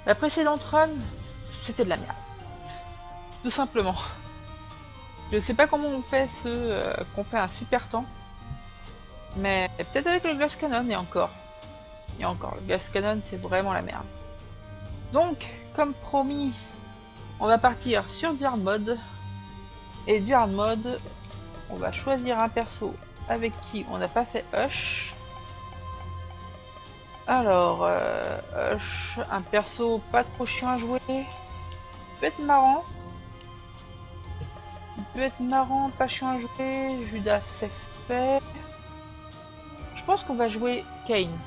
La précédente run, c'était de la merde. Tout simplement. Je sais pas comment on fait qu'on fait un super temps. Mais peut-être avec le Glass Cannon et encore. Et encore, le Glass Cannon c'est vraiment la merde. Donc, comme promis, on va partir sur du hard mode. Et du hard mode, on va choisir un perso avec qui on n'a pas fait Hush. Alors, Hush, un perso pas trop chiant à jouer. Peut être marrant. Il peut être marrant, pas chiant à jouer. Judas c'est fait. Je pense qu'on va jouer Kane.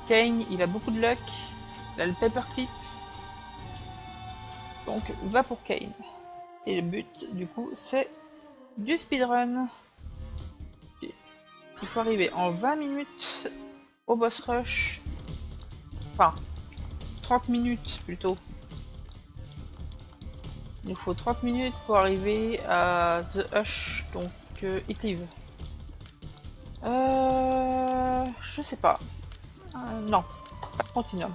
Kane, il a beaucoup de luck. Il a le paperclip. Donc, va pour Kane. Et le but, du coup, c'est du speedrun. Il faut arriver en 20 minutes au boss rush. Enfin, 30 minutes plutôt. Il nous faut 30 minutes pour arriver à The Hush, donc It Live. Je sais pas. Non, pas Continuum.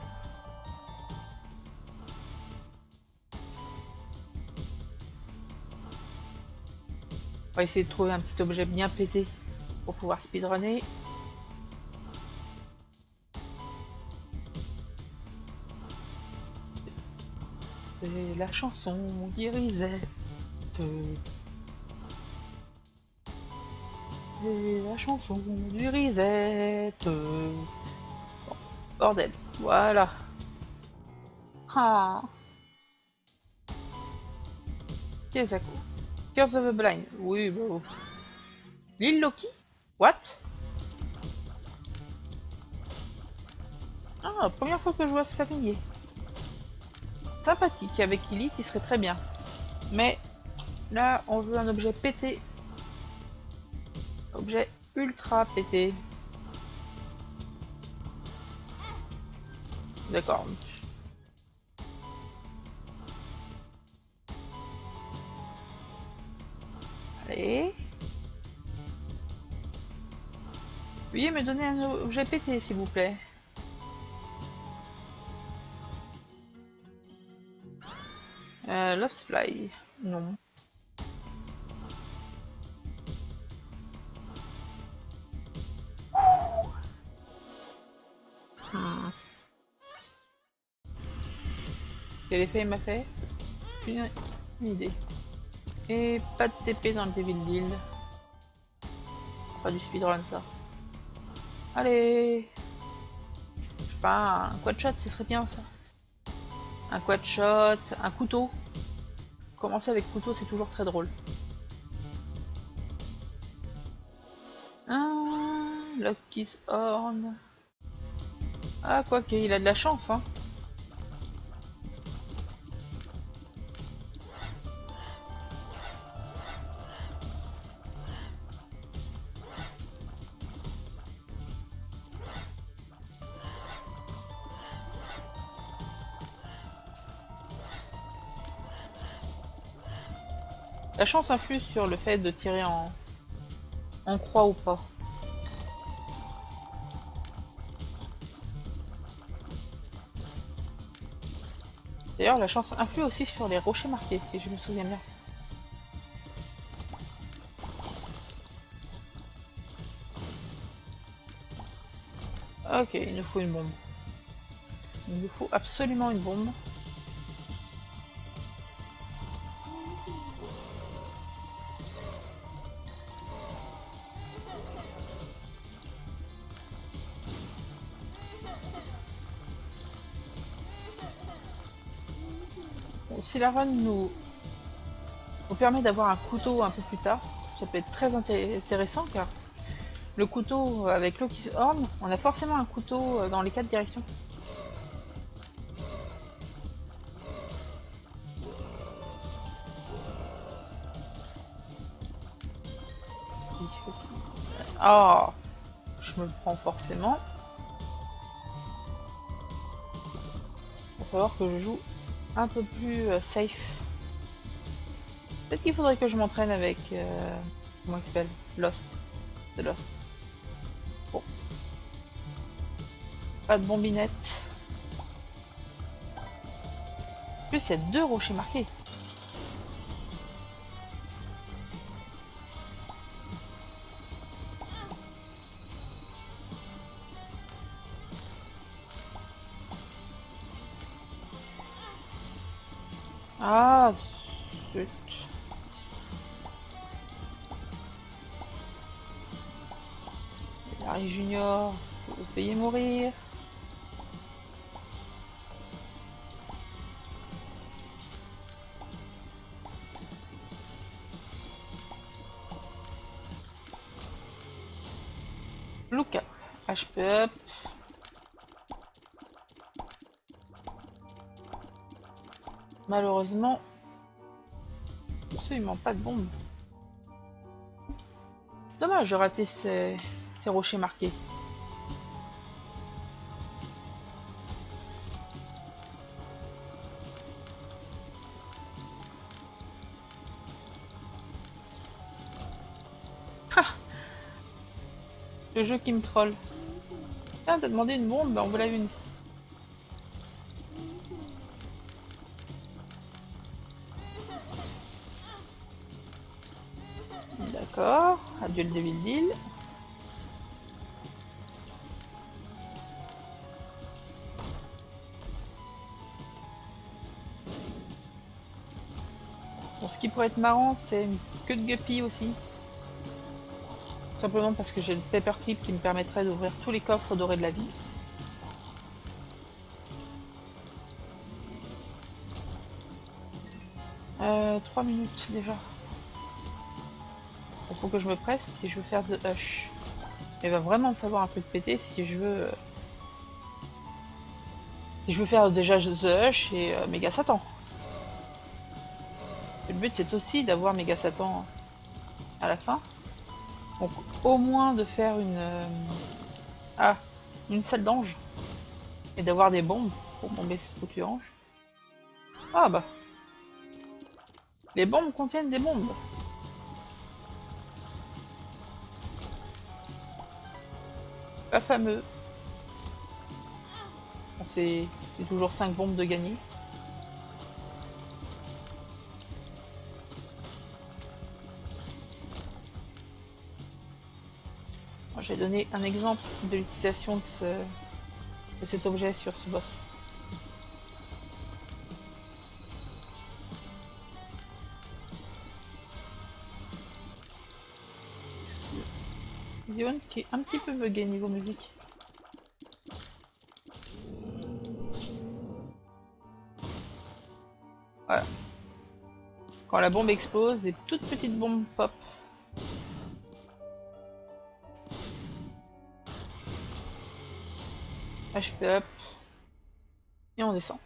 On va essayer de trouver un petit objet bien pété pour pouvoir speedrunner. C'est la chanson d'Irisette. C'est la chanson d'Irisette. Bon, bordel, voilà. Ah. Kesako. Curse of the Blind. Oui, bon. Lil Loki? What? Ah, première fois que je vois ce familier. Sympathique, avec Elite, il serait très bien. Mais là, on veut un objet pété. Objet ultra pété. D'accord. Allez. Veuillez me donner un objet pété, s'il vous plaît. Lost Fly. Non. Hmm. Quel effet il m'a fait? Une idée. Et pas de TP dans le Devil Deal. Pas du speedrun ça. Allez. Je sais pas, un quad shot, ce serait bien ça. Un quad shot, un couteau. Commencer avec couteau, c'est toujours très drôle. Lucky's Horn. Ah, quoique, il a de la chance, hein. La chance influe sur le fait de tirer en croix ou pas. D'ailleurs, la chance influe aussi sur les rochers marqués, si je me souviens bien. Ok, il nous faut une bombe. Il nous faut absolument une bombe. Bon, si la run nous permet d'avoir un couteau un peu plus tard, ça peut être très intéressant car le couteau avec Loki's Horn, on a forcément un couteau dans les 4 directions. Ah, je me le prends forcément. Il va falloir que je joue un peu plus safe. Peut-être qu'il faudrait que je m'entraîne avec... comment il s'appelle? Lost. The Lost. Bon. Pas de bombinette. plus, il y a 2 rochers marqués. Ah, zut. Larry Junior, faut le payer mourir. Look up, HP up. Malheureusement, absolument pas de bombe. Dommage, j'ai raté ces rochers marqués. Ha! Le jeu qui me troll. Tiens, t'as demandé une bombe, bah on voilà une. D'accord, adieu le Devil Deal. Bon, ce qui pourrait être marrant, c'est une queue de guppy aussi. Simplement parce que j'ai le paperclip qui me permettrait d'ouvrir tous les coffres dorés de la vie. Euh, 3 minutes déjà. Il faut que je me presse si je veux faire The Hush. Il va vraiment me falloir un peu de PT si je veux... si je veux faire déjà The Hush et Méga Satan. Le but c'est aussi d'avoir Méga Satan à la fin. Donc au moins de faire une salle d'ange. Et d'avoir des bombes pour bomber ce foutu ange. Ah bah. Les bombes contiennent des bombes. Pas fameux. Bon, c'est toujours 5 bombes de gagner. J'ai donné un exemple de l'utilisation de cet objet sur ce boss. Zion qui est un petit peu bugué niveau musique. Voilà. Quand la bombe explose, des toutes petites bombes pop. HP up. Et on descend.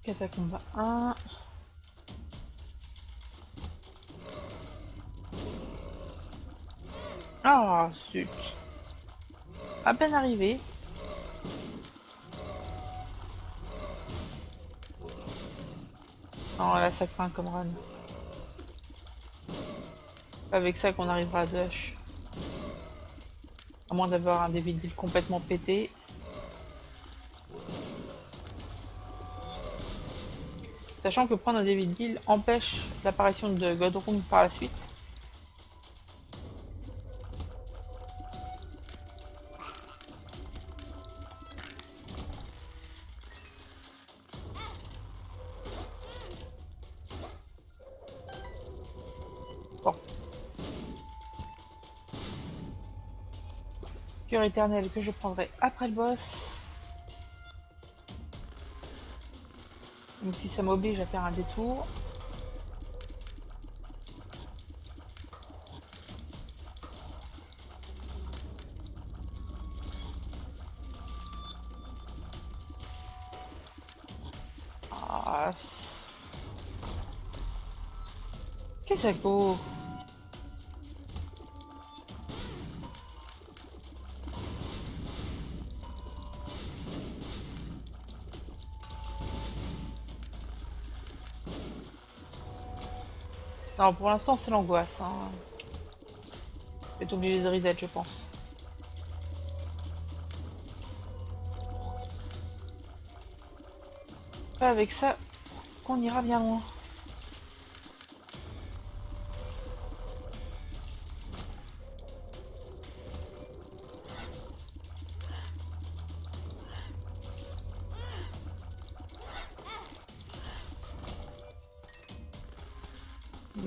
Catacombe 1. Ah, zut. À peine arrivé. Non, là ça craint comme run. Avec ça qu'on arrivera à Dush. À moins d'avoir un Devil Deal complètement pété. Sachant que prendre un Devil Deal empêche l'apparition de Godroom par la suite. Bon. Cœur éternel que je prendrai après le boss. Même si ça m'oblige à faire un détour. Ah. Qu'est-ce que ça vaut? Non, pour l'instant c'est l'angoisse. Hein. Je vais être obligé de reset, je pense. Pas avec ça qu'on ira bien loin.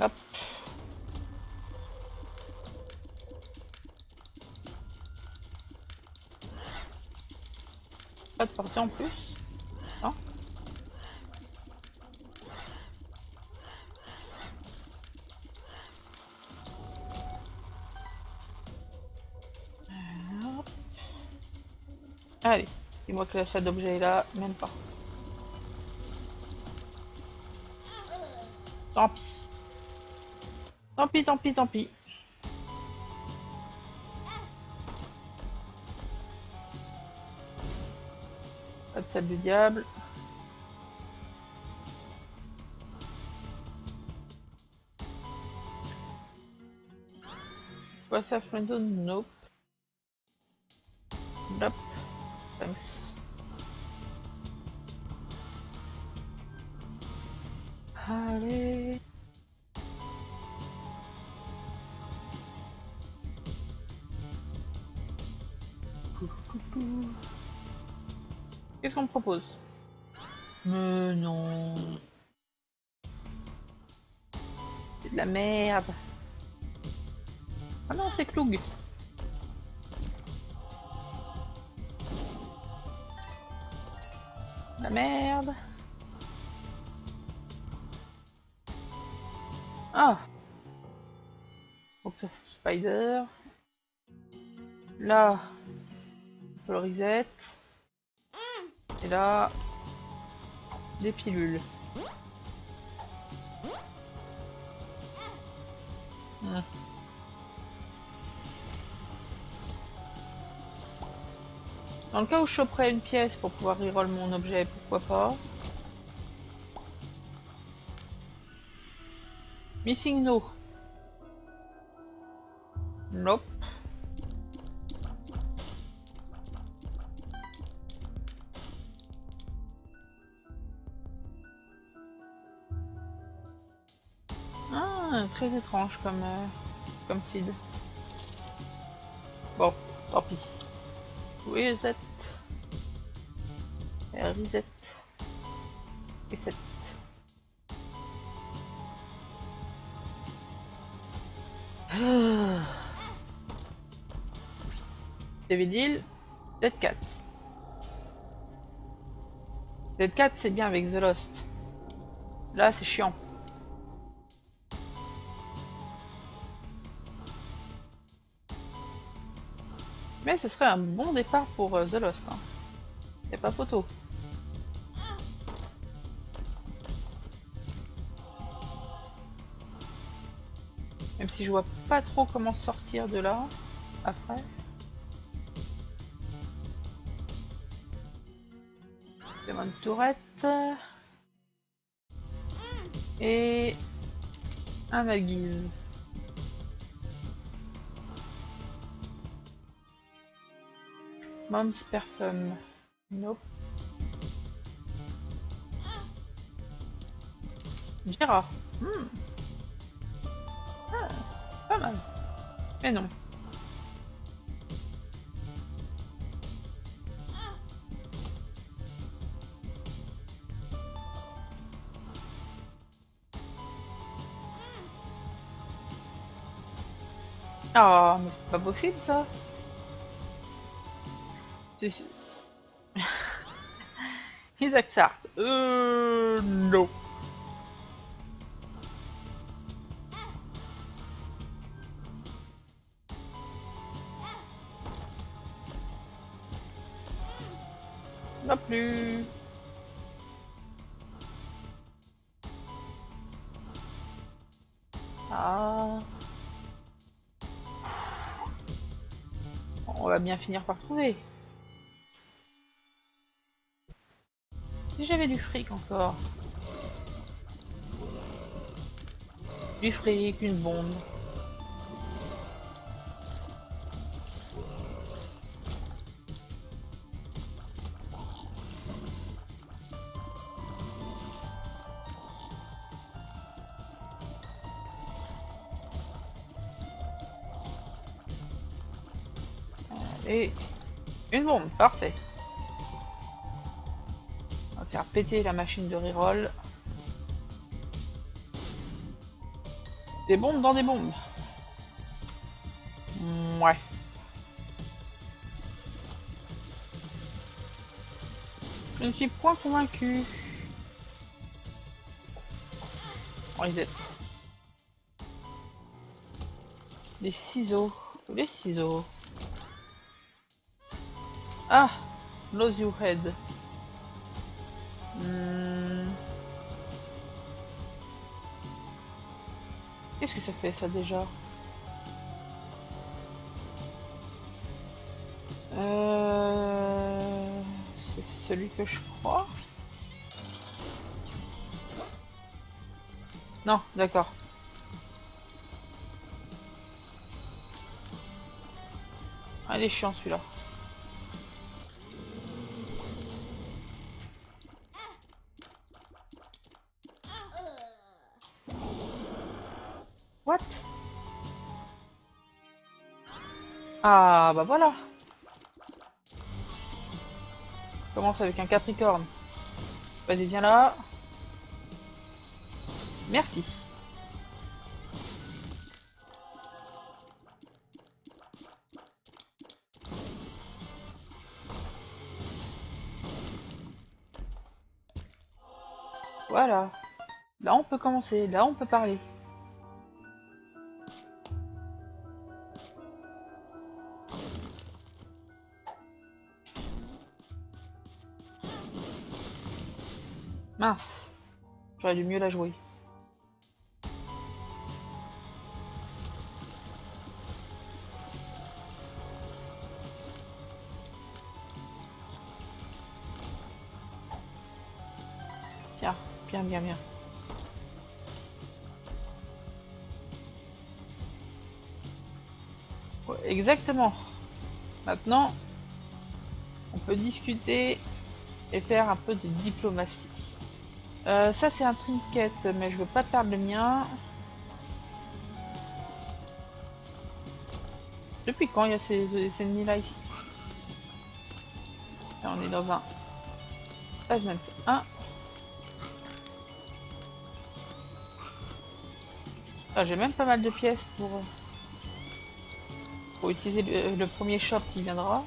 Hop. Pas de portée en plus. Non. Hop. Allez, dis-moi que la salle d'objet est là, même pas. Tant pis. Tant pis, tant pis, tant pis. Pas de salle du diable. Quoi ça, friendzone? Nope. Nope. Thanks. Allez. Qu'est-ce qu'on me propose? Mais non. C'est de la merde. Ah non, c'est Cloug. La merde. Ah. Donc ça fait Spider. Là, on peut le reset. Et là, des pilules. Hmm. Dans le cas où je choperais une pièce pour pouvoir reroll mon objet, pourquoi pas. Missing no. Nope. Ah, très étrange comme seed. Bon, tant pis. Reset. Et reset. Reset. David Hill, Dead Cat. Dead Cat c'est bien avec The Lost. Là c'est chiant. Mais ce serait un bon départ pour The Lost. Hein. Y'a pas photo. Même si je vois pas trop comment sortir de là après. Demande tourette. Et un aiguise. Mom's Parfum. Nope. Gérard. Ah, pas mal. Mais non. Ah, mais c'est pas possible ça. Isaac Sart. Non. Non plus. Ah. On va bien finir par trouver. Si j'avais du fric encore. Du fric, une bombe. Et une bombe, parfait. On va faire péter la machine de reroll. Des bombes dans des bombes. Ouais. Je ne suis point convaincu. Reset. Les ciseaux. Les ciseaux. Ah, lose your head. Qu'est-ce que ça fait ça déjà? C'est celui que je crois. Non, d'accord. Ah, il est chiant celui-là. What? Ah bah voilà. Commence avec un Capricorne. Vas-y, viens là. Merci. Voilà. Là on peut commencer, là on peut parler. Mince. J'aurais dû mieux la jouer. Tiens, bien, bien, bien. Ouais, exactement. Maintenant, on peut discuter et faire un peu de diplomatie. Ça c'est un trinket, mais je veux pas perdre le mien. Depuis quand il y a ces ennemis là ici? Là, on est dans un basement 1. Ah, j'ai même pas mal de pièces pour utiliser le premier shop qui viendra.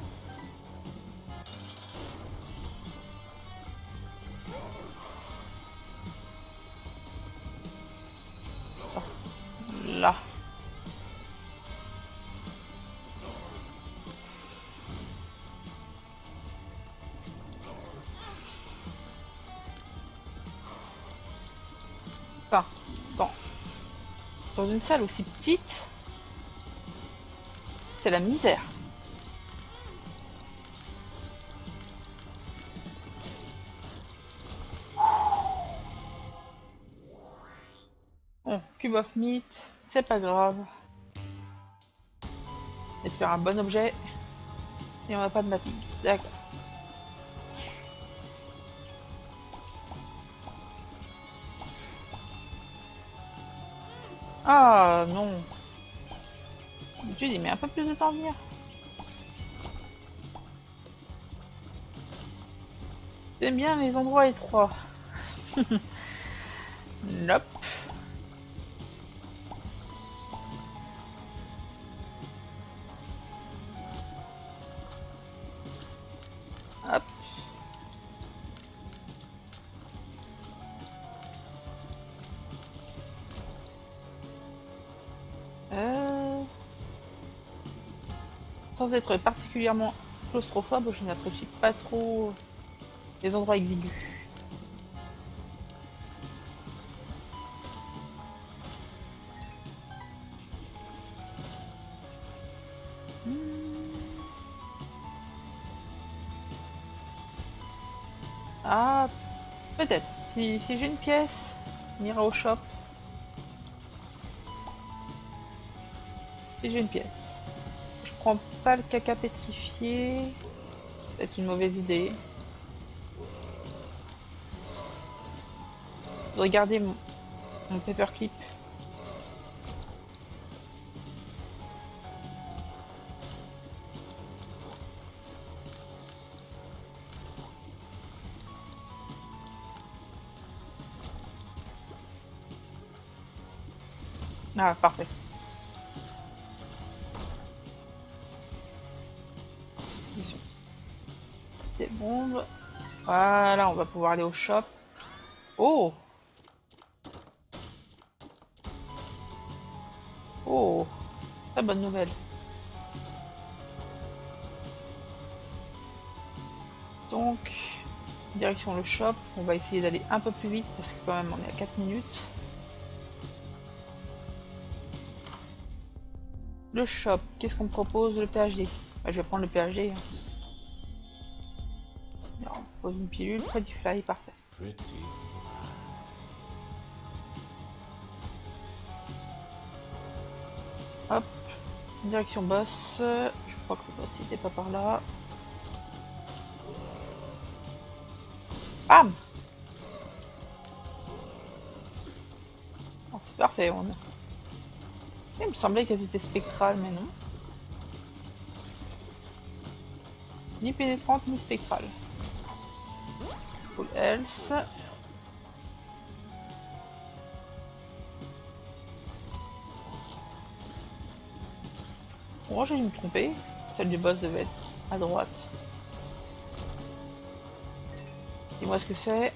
Là. Enfin, dans une salle aussi petite, c'est la misère. Bon, cube of meat, c'est pas grave. J'espère un bon objet. Et on n'a pas de mapping. D'accord. Ah non. Tu dis, mais un peu plus de temps à venir. J'aime bien les endroits étroits. Nope. Hop. Sans être particulièrement claustrophobe, je n'apprécie pas trop les endroits exigus. Ah, peut-être. Si j'ai une pièce, on ira au shop. Si j'ai une pièce. Je prends pas le caca pétrifié. C'est une mauvaise idée. Je vais regarder mon paperclip. Ah, parfait. Mission. Des bombes. Voilà, on va pouvoir aller au shop. Oh! Oh! Très bonne nouvelle. Donc, direction le shop. On va essayer d'aller un peu plus vite parce que quand même on est à 4 minutes. Le shop, qu'est-ce qu'on me propose? Le PhD. Bah, je vais prendre le PhD. Hein. Alors, on pose une pilule, Pretty Fly, parfait. Hop, direction boss. Je crois que le boss n'était pas par là. Bam! Oh, c'est parfait, on a... Il me semblait qu'elles étaient spectrales, mais non. Ni pénétrante, ni spectrale. Full health. Bon, j'ai dû me tromper. Celle du boss devait être à droite. Dis-moi ce que c'est.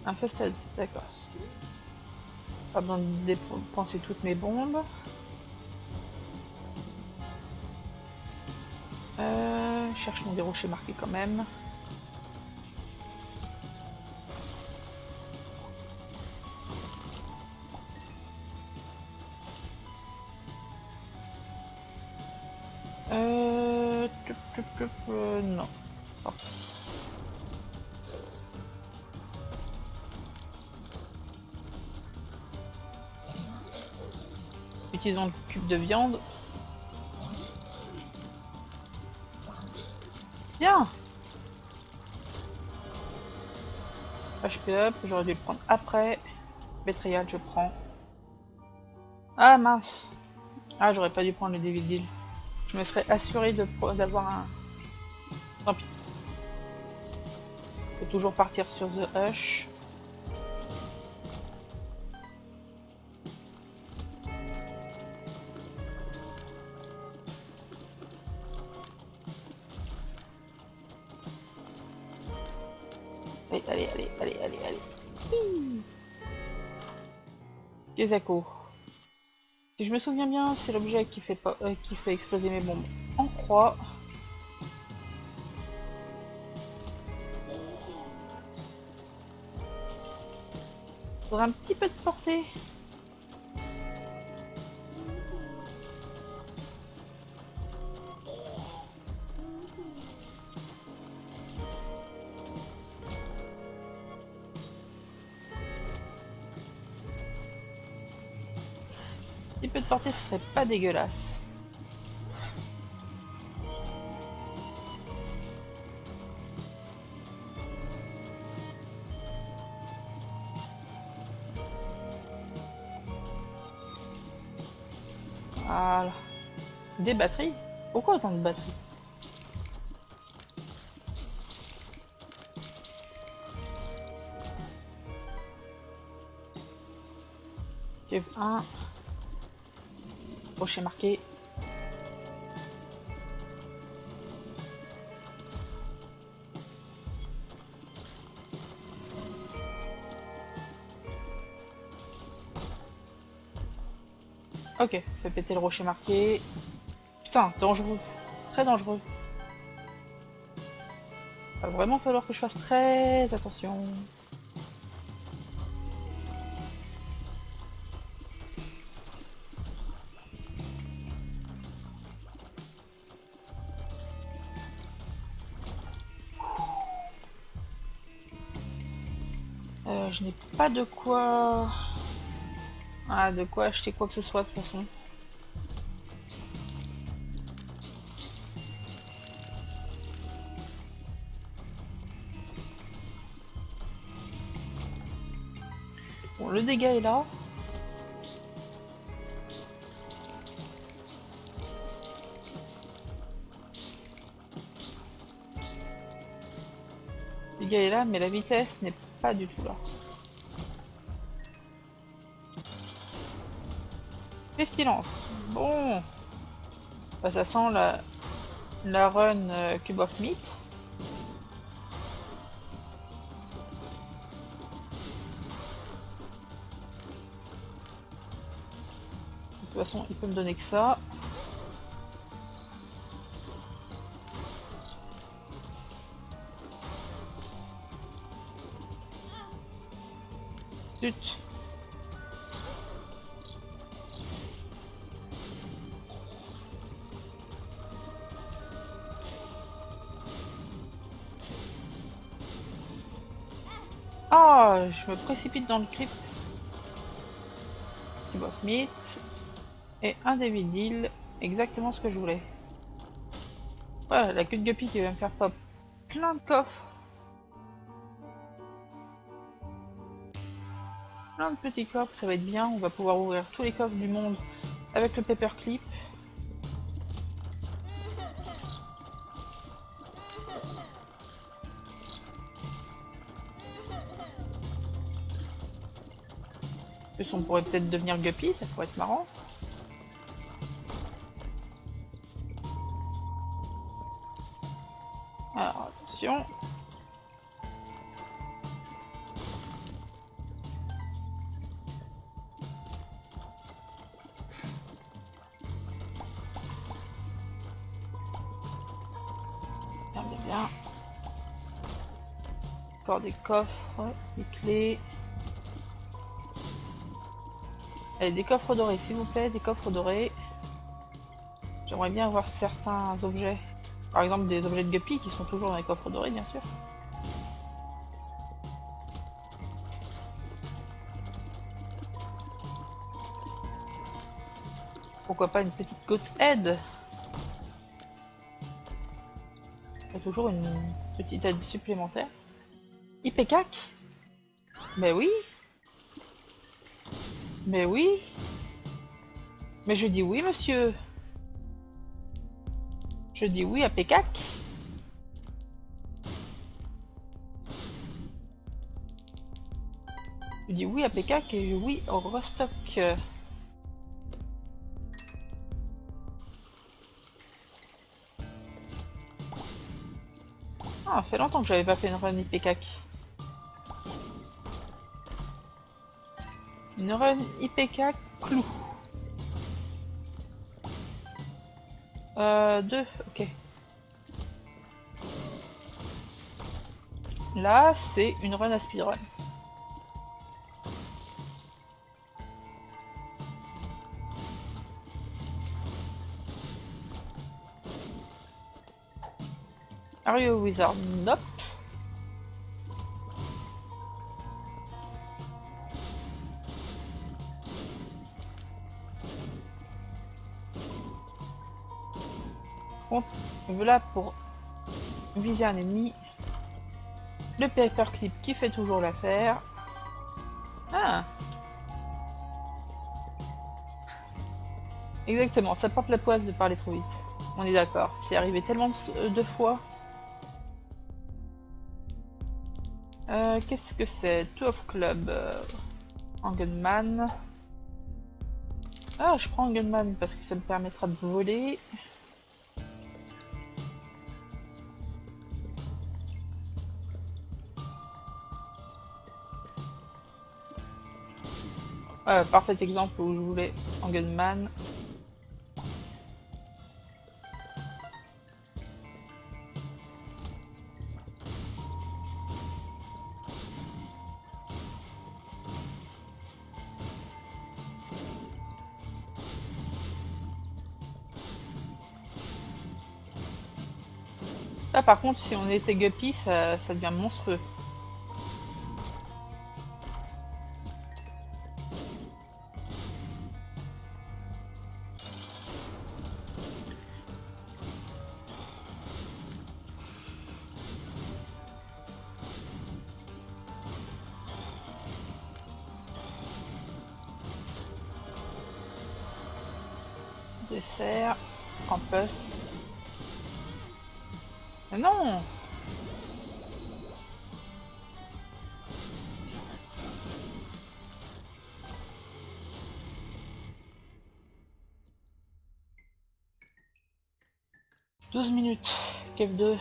Infested, d'accord. Pas besoin de dépenser toutes mes bombes. Cherchons des rochers marqués quand même. Non. Oh. Utilisons le cube de viande. Bien. HP up, j'aurais dû le prendre après. Betrayal, je prends. Ah mince. Ah, j'aurais pas dû prendre le Devil Deal. Je me serais assuré d'avoir un... Tant pis. Faut toujours partir sur The Hush. Allez, allez, allez, allez, allez, allez. Gezako. Si je me souviens bien, c'est l'objet qui fait exploser mes bombes en croix. Faudra un petit peu de portée. Un petit peu de portée, ce serait pas dégueulasse. Voilà. Des batteries? Pourquoi autant de batteries? Cube 1. Rocher marqué. Ok, fait péter le rocher marqué. Putain, dangereux. Très dangereux. Va vraiment falloir que je fasse très attention. Je n'ai pas de quoi... Ah, de quoi acheter quoi que ce soit de toute façon. Bon, le dégât est là. Le dégât est là, mais la vitesse n'est pas du tout là. Pestilence. Bon. Bah, ça sent la run Cube of Meat. De toute façon, il peut me donner que ça. Zut. Ah, je me précipite dans le crypt. Cube of Meat. Et un Devil Deal. Exactement ce que je voulais. Voilà, la queue de guppy qui va me faire pop plein de coffres. Plein de petits coffres, ça va être bien. On va pouvoir ouvrir tous les coffres du monde avec le paperclip. En plus, on pourrait peut-être devenir guppy, ça pourrait être marrant. Alors, attention. Bien, bien, bien. Encore des coffres, des clés. Allez, des coffres dorés, s'il vous plaît, des coffres dorés. J'aimerais bien avoir certains objets. Par exemple, des objets de guppy qui sont toujours dans les coffres dorés, bien sûr. Pourquoi pas une petite goat head? Il y a toujours une petite aide supplémentaire. Ipecac? Mais oui. Mais oui. Mais je dis oui, monsieur. Je dis oui à Pecac. Je dis oui à Pecac et oui au restock. Ah, ça fait longtemps que j'avais pas fait une run Ipecac. Une run Ipecac clou. 2, ok. Là, c'est une run à speedrun. Are you a wizard? Nope. Bon, voilà pour viser un ennemi. Le paperclip qui fait toujours l'affaire. Ah! Exactement, ça porte la poisse de parler trop vite. On est d'accord, c'est arrivé tellement de fois. Qu'est-ce que c'est? Two of Club. En gunman. Ah, je prends un gunman parce que ça me permettra de voler. Parfait exemple où je voulais en gunman. Là par contre si on était guppy ça devient monstrueux. Dessert, campus. Mais non! 12 minutes. Cave 2.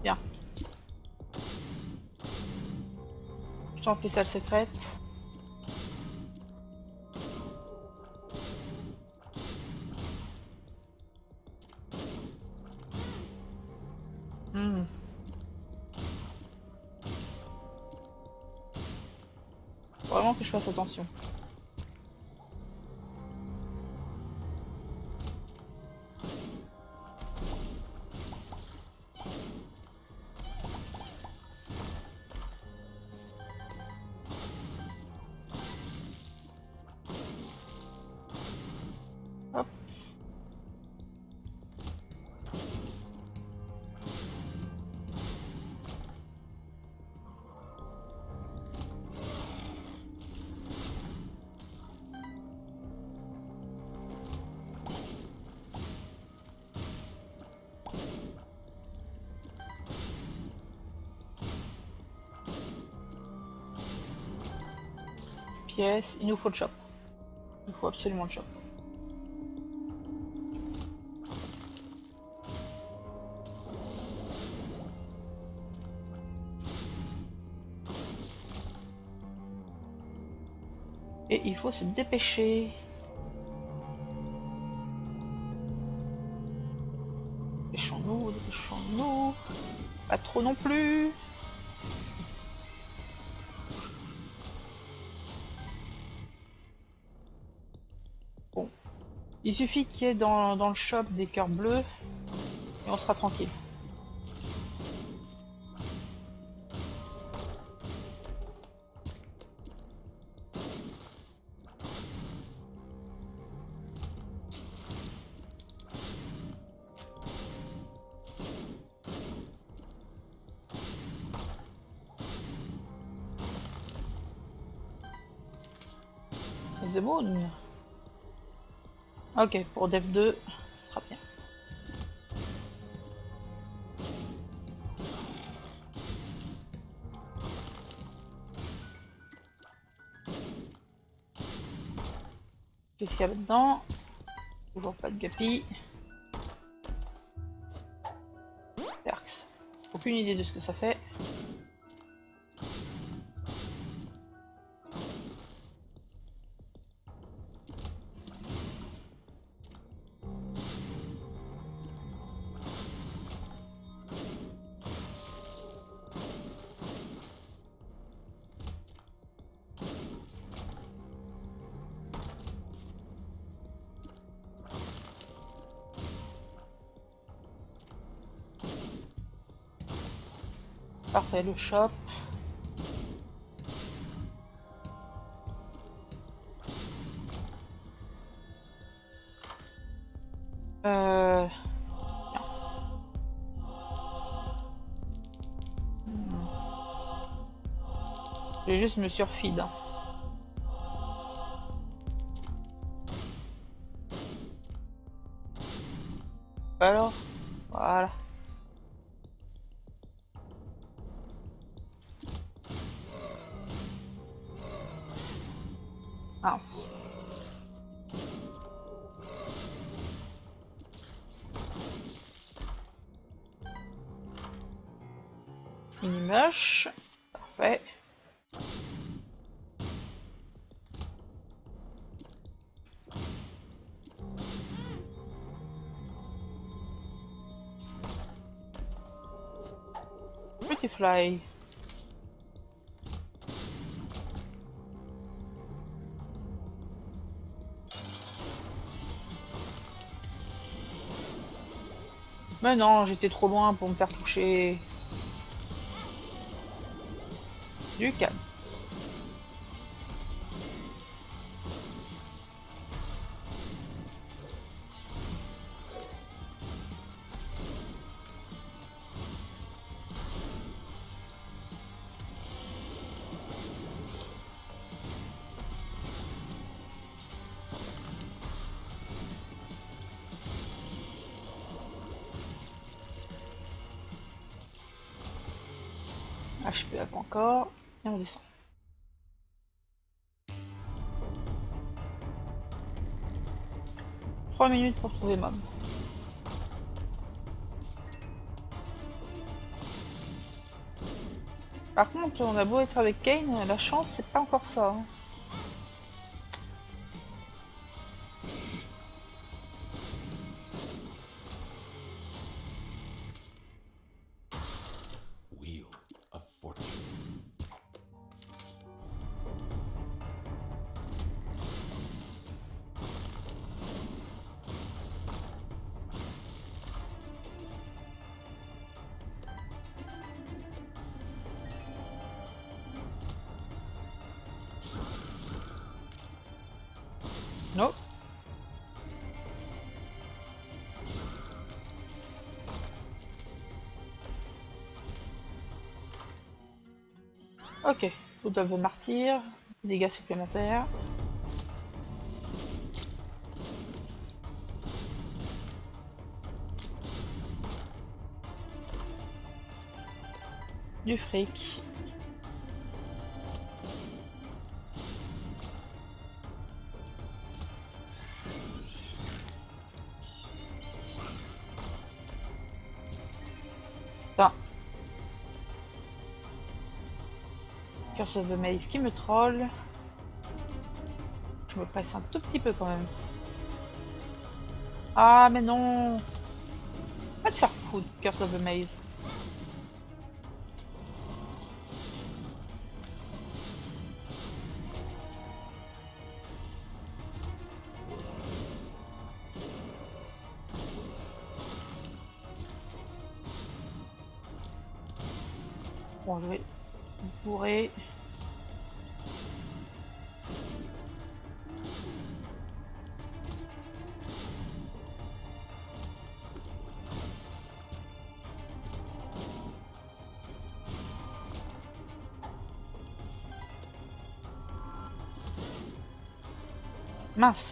Bien. Je tente les salles secrètes. Hmm. Faut vraiment que je fasse attention. Hop. Pièce, il nous faut le shop. Il nous faut absolument le shop. Et il faut se dépêcher. Dépêchons-nous, dépêchons-nous. Pas trop non plus. Bon. Il suffit qu'il y ait dans le shop des cœurs bleus et on sera tranquille. The Moon. Ok, pour Dev 2, ce sera bien. Qu'est-ce qu'il y a là-dedans? Toujours pas de Guppy. Perks. Aucune idée de ce que ça fait. Parfait, le shop. Euh... Je vais juste me surfeed. Alors, voilà. Mince. Mini-mush. Parfait. Pretty fly. Mais non, j'étais trop loin pour me faire toucher. Du calme. HP up encore. Et on descend. 3 minutes pour trouver Mom. Par contre, on a beau être avec Kane, la chance c'est pas encore ça. Hein. Wheel of Fortune. Non. Ok, vous devez martyr, dégâts supplémentaires. Du fric. Enfin. Curse of the Maze qui me troll. Je me presse un tout petit peu quand même. Ah mais non. Va te faire foutre, Curse of the Maze. Bon, je vais bourrer. Mince.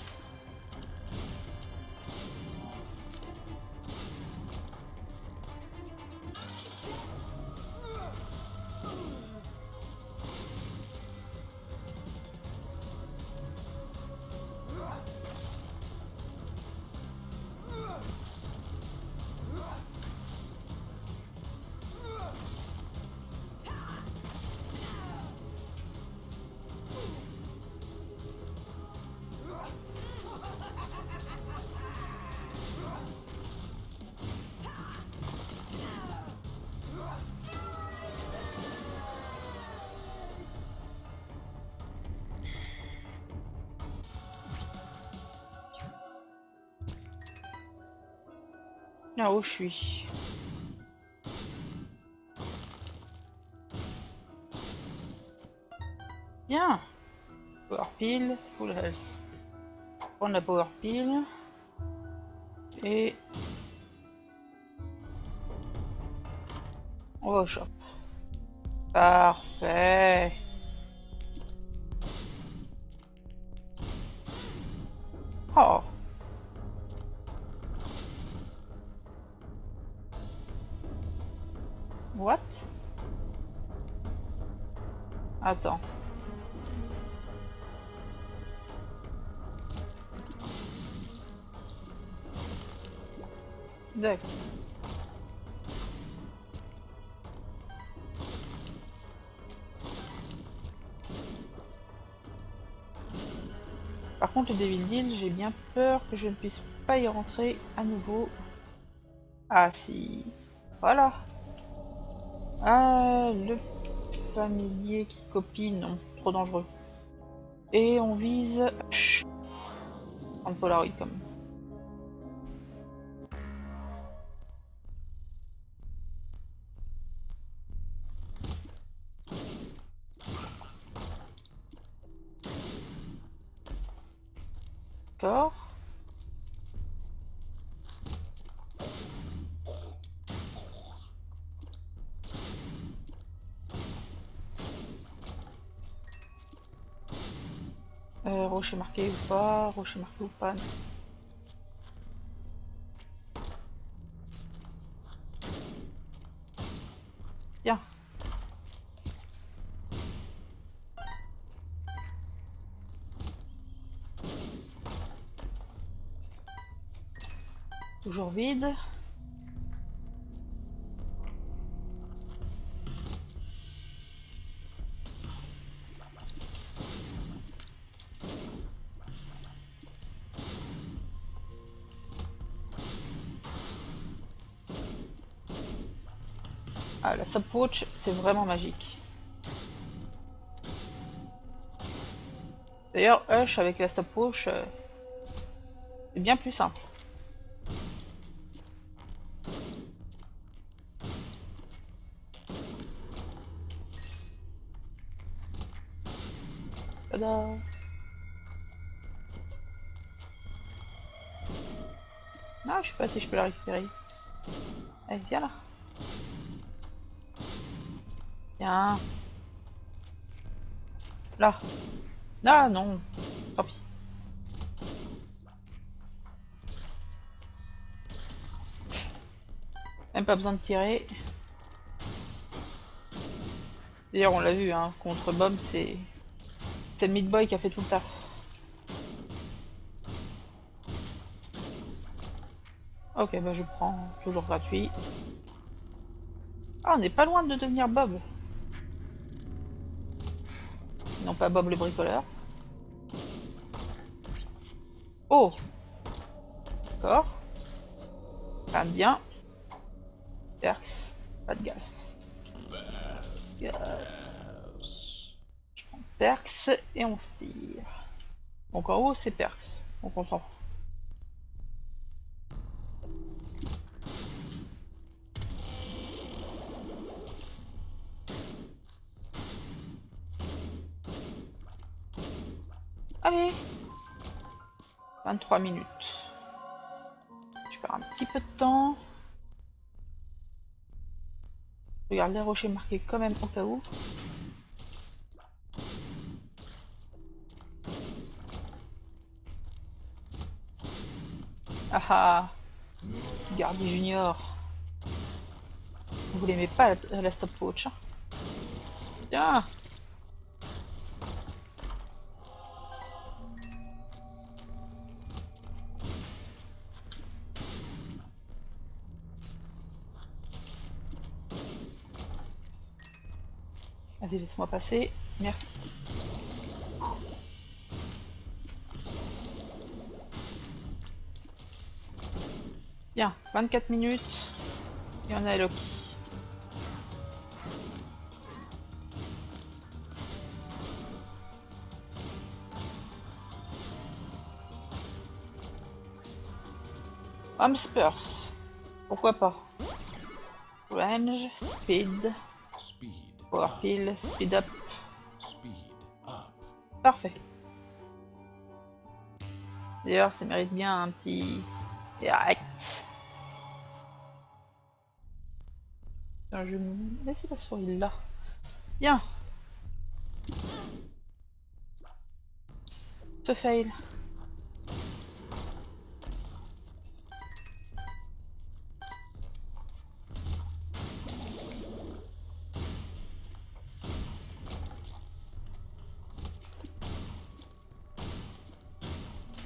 Là-haut, je suis. Bien. Power pile, full health. On a power pile. Et on va au shop. Parfait. Oh. What? Attends. D'accord. Par contre, le Devil Deal, j'ai bien peur que je ne puisse pas y rentrer à nouveau. Ah si. Voilà. Ah, le familier qui copie, non. Trop dangereux. Et on vise... Chut. En Polaroid quand même. D'accord. Rocher marqué ou pas, rocher marqué ou pas. Non. Bien. Toujours vide. Ah, la stopwatch, c'est vraiment magique. D'ailleurs, Hush avec la stopwatch, c'est bien plus simple. Tada! Ah, je sais pas si je peux la récupérer. Allez, viens là. Viens. Là. Ah non. Tant pis. Même pas besoin de tirer. D'ailleurs, on l'a vu, hein, contre Bob, c'est le Meat Boy qui a fait tout le taf. Ok, bah je prends, toujours gratuit. Ah, on n'est pas loin de devenir Bob. Non pas Bob le bricoleur. Oh, d'accord. Pas bien. Perks, pas de gaz. Je prends Perks et on se tire. Donc en haut c'est Perks, donc on s'en fout. Allez, 23 minutes. Je perds un petit peu de temps. Regarde les rochers marqués quand même au cas où. Ah ah, Gardy Junior. Vous l'aimez pas la stopwatch, hein? Tiens. Vas-y, laisse-moi passer. Merci. Bien, 24 minutes. Et on a Loki. Homme Spurs. Pourquoi pas? Range, speed, Speed power up. pill, speed up. Speed up. Parfait. D'ailleurs, ça mérite bien un petit direct. Attends, je vais me laisser la souris là. Bien. Ce fail.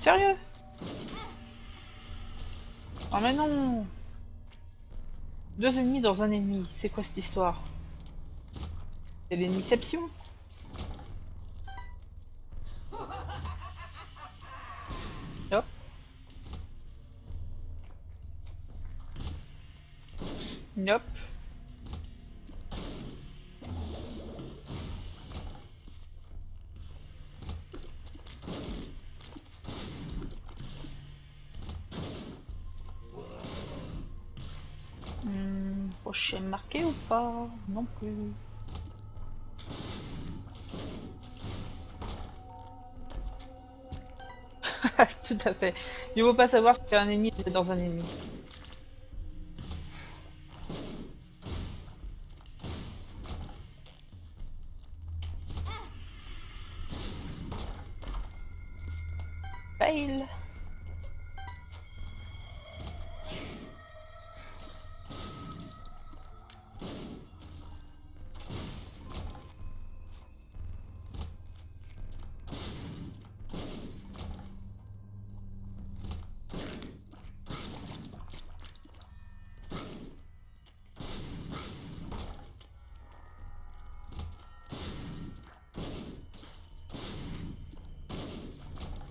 Sérieux? Oh mais non! Deux ennemis dans un ennemi, c'est quoi cette histoire? C'est l'ennemyception? Hop. Nope. Prochain marqué ou pas? Non plus. Tout à fait. Il ne faut pas savoir si un ennemi est dans un ennemi. Fail.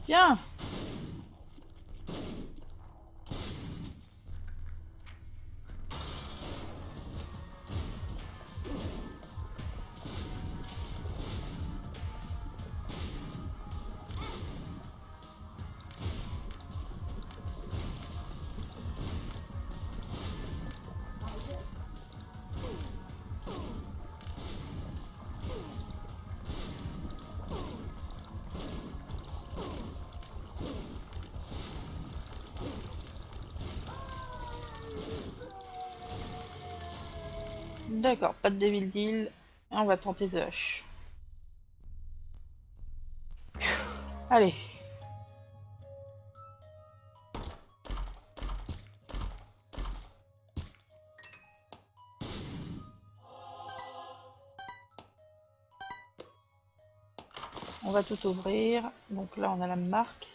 Bien. D'accord, pas de Devil Deal. On va tenter The Hush. Allez. On va tout ouvrir. Donc là, on a la marque.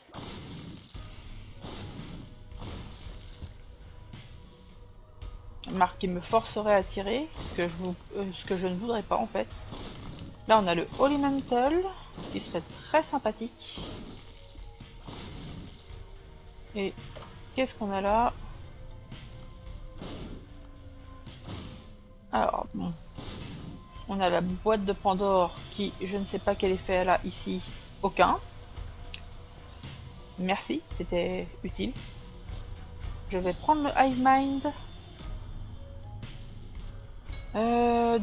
Une marque qui me forcerait à tirer, ce que je ne voudrais pas en fait. Là, on a le Holy Mantle, qui serait très sympathique. Et qu'est-ce qu'on a là? Alors, bon. On a la boîte de Pandore qui, je ne sais pas quel effet elle a ici. Aucun. Merci, c'était utile. Je vais prendre le Hive Mind.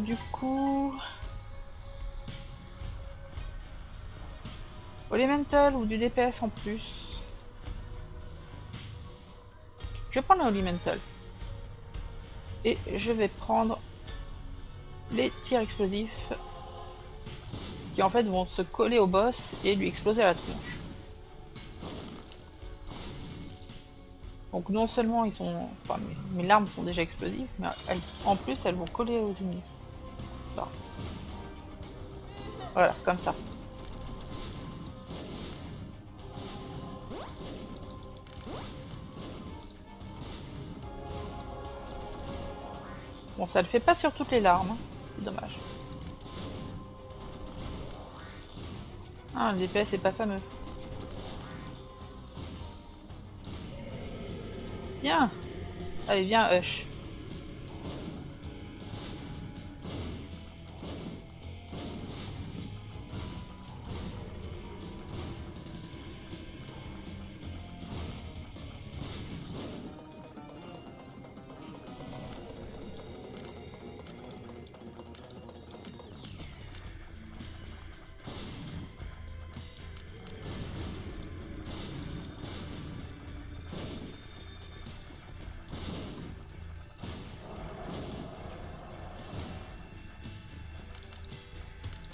Du coup... Elemental ou du DPS en plus. Je vais prendre le Elemental. Et je vais prendre les tirs explosifs qui en fait vont se coller au boss et lui exploser à la tronche. Donc non seulement ils sont, enfin mes larmes sont déjà explosives, mais en plus elles vont coller aux ennemis. Voilà, comme ça. Bon, ça le fait pas sur toutes les larmes, hein. C'est dommage. Ah, le DPS est pas fameux. Bien. Allez, viens, Hush.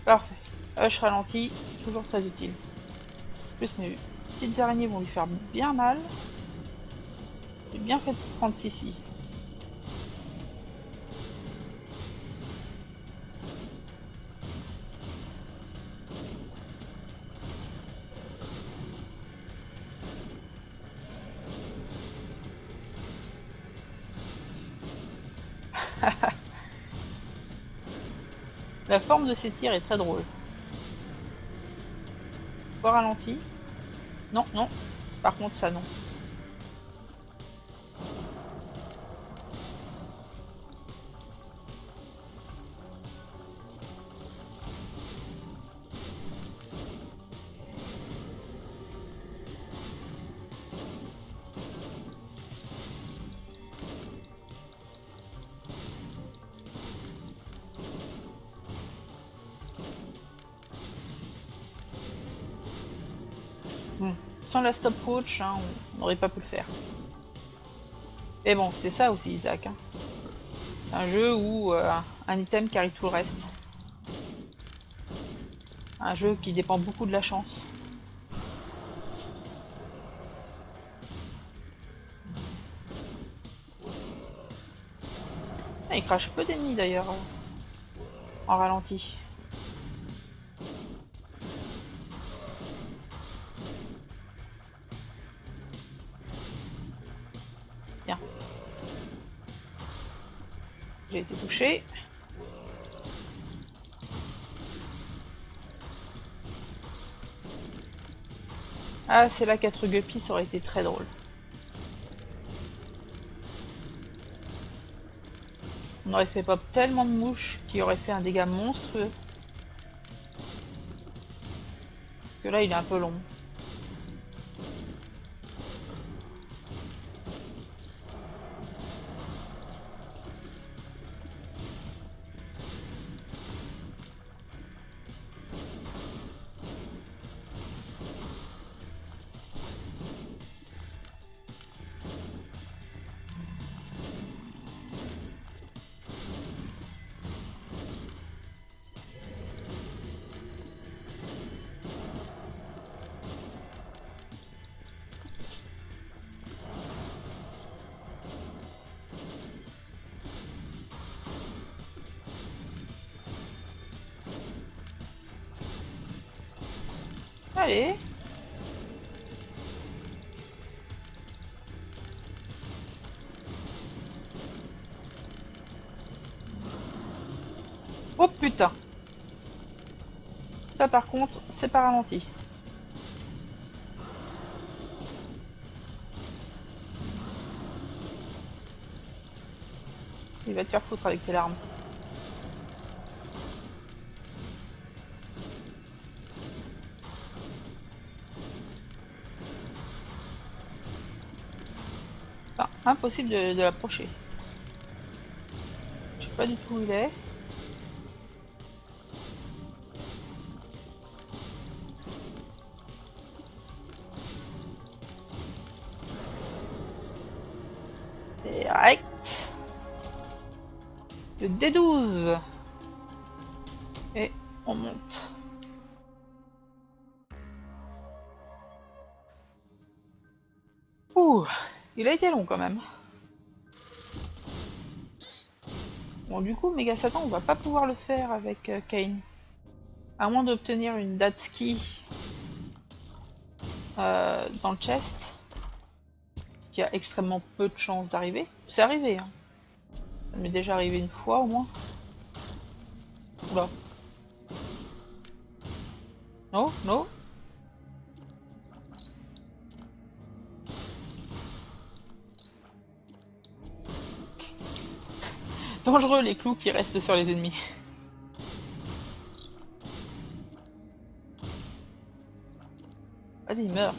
Parfait. Hush ralenti, toujours très utile. En plus, mes petites araignées vont lui faire bien mal. J'ai bien fait de prendre ici. La forme de ces tirs est très drôle. Fois ralenti. Non, non. Par contre, ça non. Sans la stopwatch, hein, on n'aurait pas pu le faire. Mais bon, c'est ça aussi, Isaac. Hein. C'est un jeu où un item carry tout le reste. Un jeu qui dépend beaucoup de la chance. Ah, il crache peu d'ennemis d'ailleurs en ralenti. Bien. J'ai été touché. Ah, c'est là 4 guppies, ça aurait été très drôle. On aurait fait pop tellement de mouches qui auraient fait un dégât monstrueux. Que là, il est un peu long. Allez. Oh putain. Ça par contre, c'est pas ralenti. Il va te faire foutre avec tes larmes. Enfin, impossible de l'approcher. Je sais pas du tout où il est. Direct. Le D12. Et on monte. Ouh, il a été long quand même. Bon, du coup, Méga Satan, on va pas pouvoir le faire avec Kane. À moins d'obtenir une Datski dans le chest, qui a extrêmement peu de chances d'arriver. C'est arrivé, hein. Ça m'est déjà arrivé une fois au moins. Oula. Non, non. Dangereux les clous qui restent sur les ennemis. Allez, il meurt.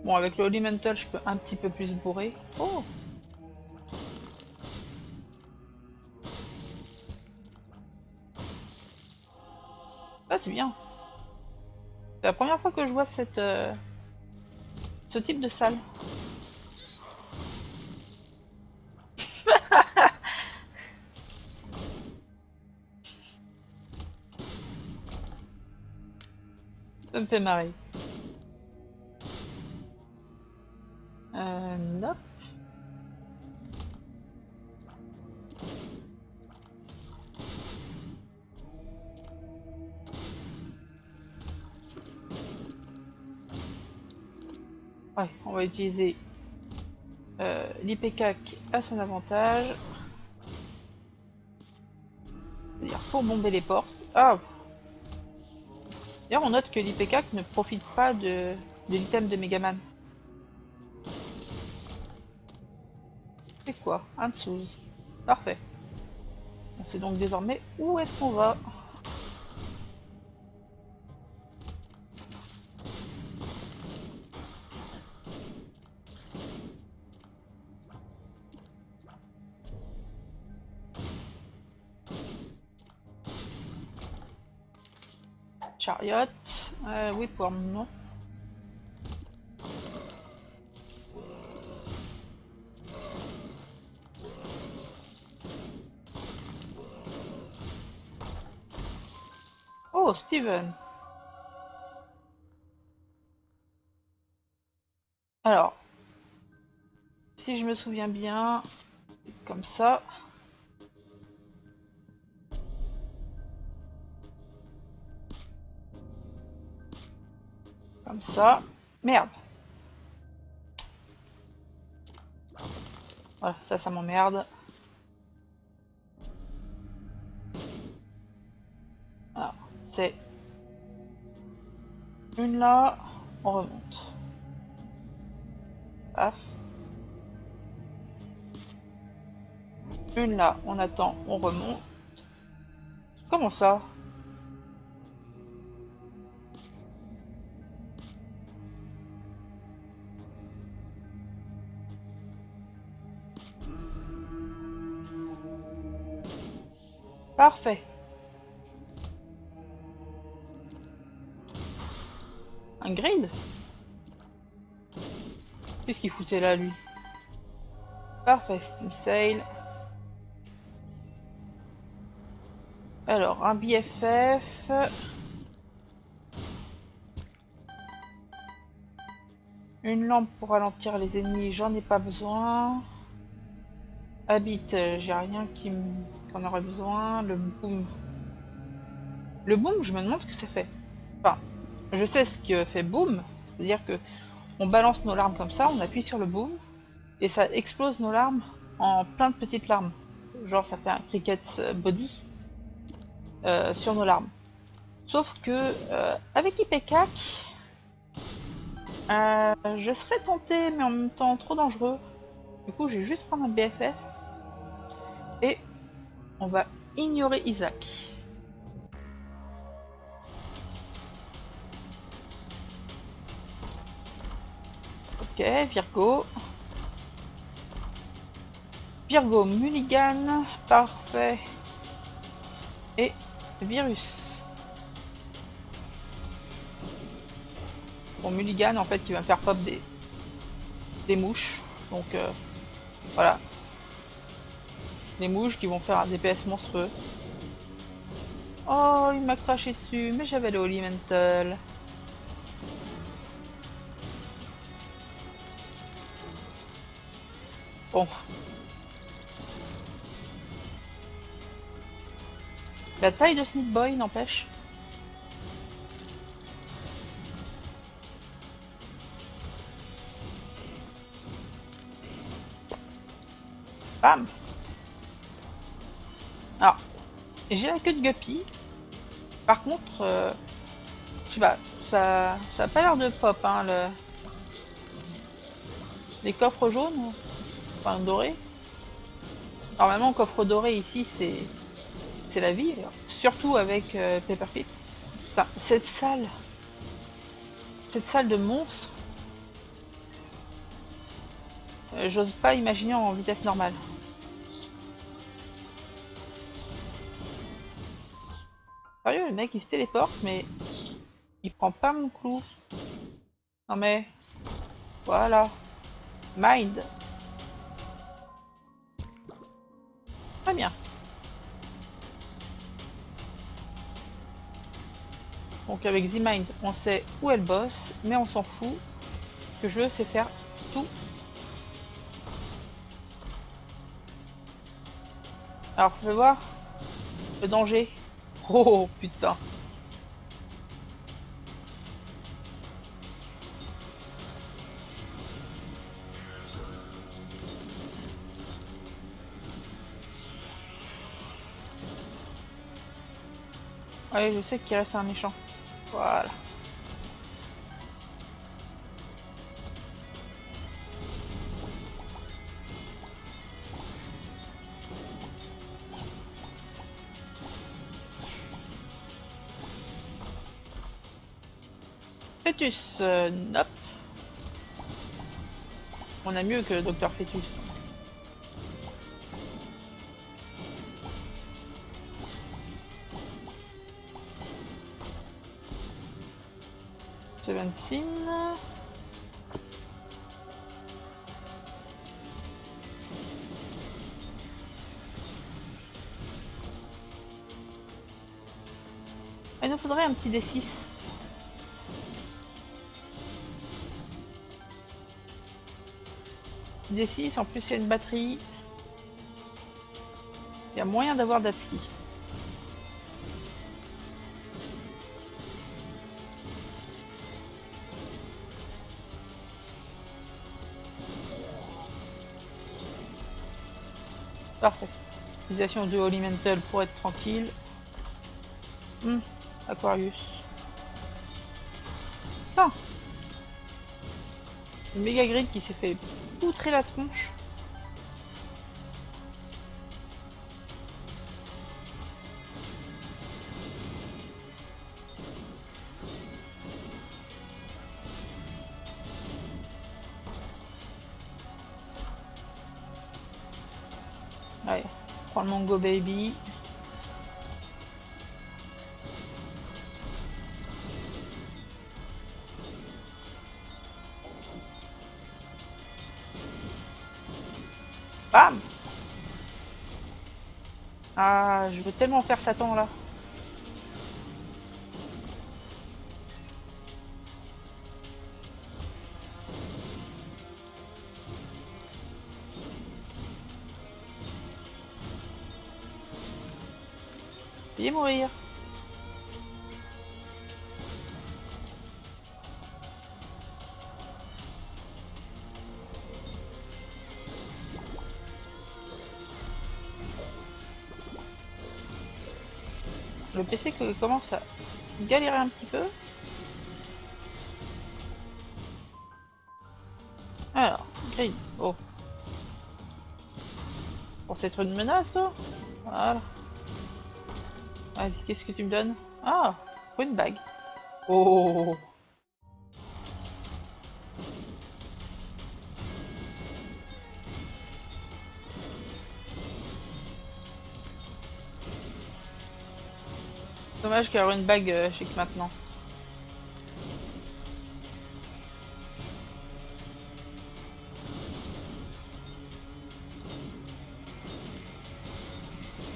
Bon, avec le Holy Mantle, je peux un petit peu plus bourrer. Oh! Ah, c'est bien. C'est la première fois que je vois ce type de salle. Ça me fait marrer. Non. Ouais, on va utiliser l'IPCAC à son avantage. C'est-à-dire pour bomber les portes. Ah! D'ailleurs, on note que l'IPCAC ne profite pas de l'item de Megaman. C'est quoi? Un dessous. Parfait. On sait donc désormais où est-ce qu'on va. Chariot. Whipworm, non. Oh, Steven. Alors, si je me souviens bien, comme ça. Comme ça. Merde. Voilà, ça m'emmerde. c'est une là, on remonte. Paf. Une là, on attend, on remonte. Comment ça? Parfait. Un grid? Qu'est-ce qu'il foutait là, lui? Parfait, Steam Sale. Alors, un BFF. Une lampe pour ralentir les ennemis, j'en ai pas besoin. Habit, j'ai rien qui en aurait besoin. Le boom. Le boom, je me demande ce que ça fait. Enfin, je sais ce que fait boom. C'est-à-dire que on balance nos larmes comme ça, on appuie sur le boom. Et ça explose nos larmes en plein de petites larmes. Genre ça fait un cricket body sur nos larmes. Sauf que avec IPCAC, je serais tentée mais en même temps trop dangereux. Du coup j'ai juste prendre un BFF et on va ignorer Isaac. Ok, Virgo. Virgo, Mulligan, parfait. Et Virus. Bon, Mulligan, en fait, tu vas me faire pop des mouches. Donc, voilà. Des mouches qui vont faire un DPS monstrueux. Oh, il m'a craché dessus, mais j'avais le Holy Mantle. Bon. La taille de Sneak Boy n'empêche. Bam. Alors, j'ai la queue de Guppy. Par contre, je sais pas, ça a pas l'air de pop, hein, les coffres jaunes, enfin dorés. Normalement, coffre doré ici, c'est la vie, surtout avec Pepperpit. Enfin, cette salle de monstre, j'ose pas imaginer en vitesse normale. Sérieux, le mec il se téléporte, mais il prend pas mon clou. Non mais, voilà. Mind. Très bien. Donc avec Z-Mind, on sait où elle bosse, mais on s'en fout. Ce que je veux, c'est faire tout. Alors, je vais voir. Le danger. Oh putain. Allez, je sais qu'il reste un méchant. Voilà. Fœtus, nope. On a mieux que le docteur Fœtus. Seventeen. Il nous faudrait un petit D6. D6, en plus il y a une batterie. Il y a moyen d'avoir Datski. Parfait. Utilisation de Holy Mantle pour être tranquille. Aquarius. Putain. Le méga grid qui s'est fait poutrer la tronche. Allez, prends le mango baby. Bam! Ah, je veux tellement faire Satan là. Veuillez mourir. Le PC commence à galérer un petit peu. Alors, green. Oh. Pour être une menace, toi? Voilà. Vas-y, qu'est-ce que tu me donnes? Ah, une bague. Oh. Dommage qu'il y aura une bague chic maintenant.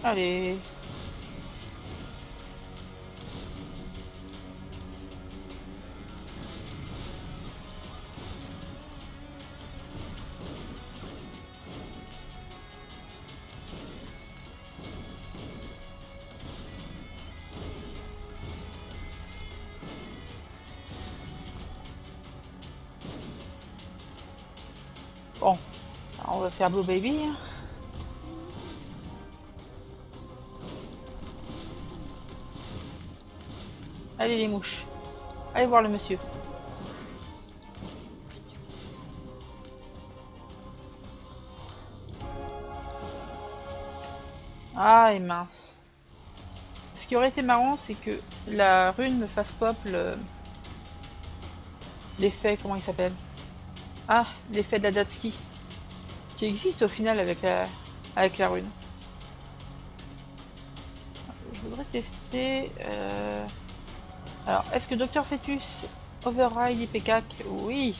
Allez. Bon, alors on va faire Blue Baby. Allez les mouches, allez voir le monsieur. Ah et mince. Ce qui aurait été marrant, c'est que la rune me fasse pop l'effet, comment il s'appelle? Ah, l'effet de la Datsuki, qui existe au final avec la rune. Je voudrais tester... Alors, est-ce que Dr Fetus override IPCAC? Oui.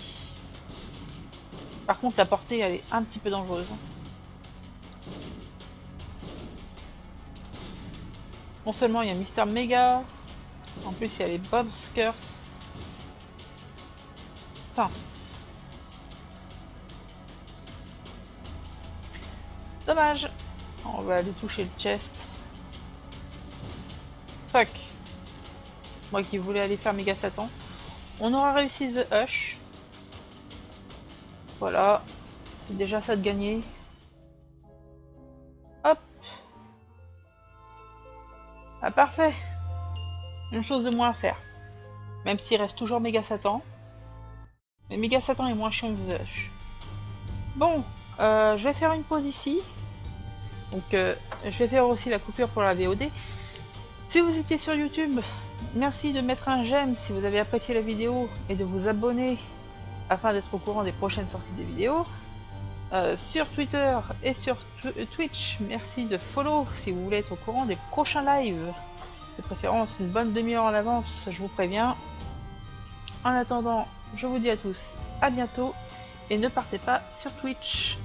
Par contre, la portée, elle est un petit peu dangereuse. Non seulement il y a Mister Mega, en plus il y a les Bobskers. Enfin. Dommage. On va aller toucher le chest. Fuck. Moi qui voulais aller faire Méga Satan. On aura réussi The Hush. Voilà. C'est déjà ça de gagner. Hop. Ah parfait. Une chose de moins à faire. Même s'il reste toujours Méga Satan. Mais Méga Satan est moins chiant que The Hush. Bon. Je vais faire une pause ici. Donc je vais faire aussi la coupure pour la VOD. Si vous étiez sur YouTube, merci de mettre un j'aime si vous avez apprécié la vidéo et de vous abonner afin d'être au courant des prochaines sorties des vidéos. Sur Twitter et sur Twitch, merci de follow si vous voulez être au courant des prochains lives. De préférence une bonne demi-heure en avance, je vous préviens. En attendant, je vous dis à tous à bientôt et ne partez pas sur Twitch.